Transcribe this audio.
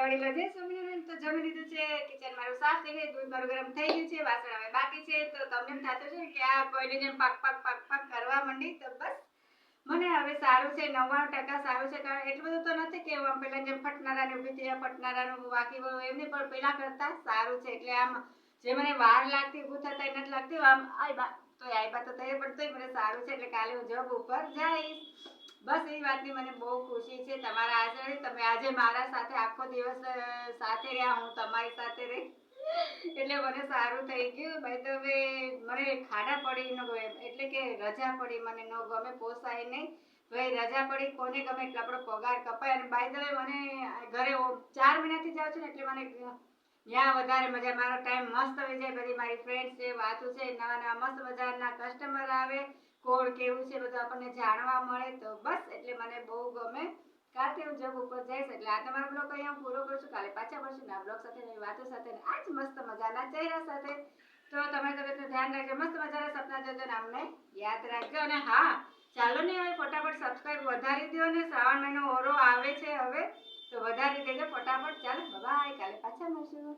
વડીલો જે સ્વામિનારાયણ તો જમી લીધું છે, કિચન મારું સાફ થઈ ગયું, દૂધ મારું ગરમ થઈ ગયું છે, વાસણ હવે બાકી છે. તો તમને એમ થતું છે કે આ કોઈને જેમ પાક કરવા માંડી. તો બસ મને હવે સારું છે, 99% સારું છે. કારણ એટલું બધું તો નથી કે આમ પેલા જેમ ફટનારાને ઊભી થયા ફટનારાનું વાકી એમને પણ પેલા કરતા સારું છે. એટલે આમ જે મને વાર લાગતી ઊભું થતા એ નથી લાગતી આમ આયબા તો થઈ પણ તોય મને સારું છે. એટલે કાલે હું જોબ ઉપર જઈશ. બસ એ વાતની મને બહુ ખુશી છે. તમારા આશરે તમે આજે મારા સાથે આખો દિવસ સાથે રહ્યા, હું તમારી સાથે રહી એટલે મને સારું થઈ ગયું. ભાઈ તો હવે મને ખાડા પડી ન ગમે, એટલે કે રજા પડી મને ન ગમે, પોસાય નહીં. ભાઈ રજા પડી કોને ગમે, એટલે આપણો પગાર કપાય. અને બાય ધ વે મને ઘરે 4 મહિનાથી જાઉં છું ને એટલે મને ત્યાં વધારે મજા, મારો ટાઈમ મસ્ત હોય જાય. બધી મારી ફ્રેન્ડ્સ છે, વાતો છે, નવા મસ્ત મજાના કસ્ટમર આવે, કોણ કેવું છે બધું આપણને જાણવા મળે. તો બસ એટલે મને બહુ ગમે. કાલથી હું જોબ ઉપર જઈશ. એટલે આ તમારો બ્લોગ અહીંયા હું પૂરો કરું છું. કાલે પાછા મળશું નવા બ્લોગ સાથે, નવી વાતો સાથે, આજ મસ્ત મજાના ચહેરા સાથે. તો તમારી તબિયતનું ધ્યાન રાખજો, મસ્ત મજાના સપના જોજો ને અમને યાદ રાખજો. અને હા, ચાલો ને હવે ફટાફટ સબસ્ક્રાઇબ વધારી દો. ને શ્રાવણ મહિનો ઓરો આવે છે હવે, તો વધારી દેજો ફટાફટ. ચાલો બાય, કાલે પાછા મળશું.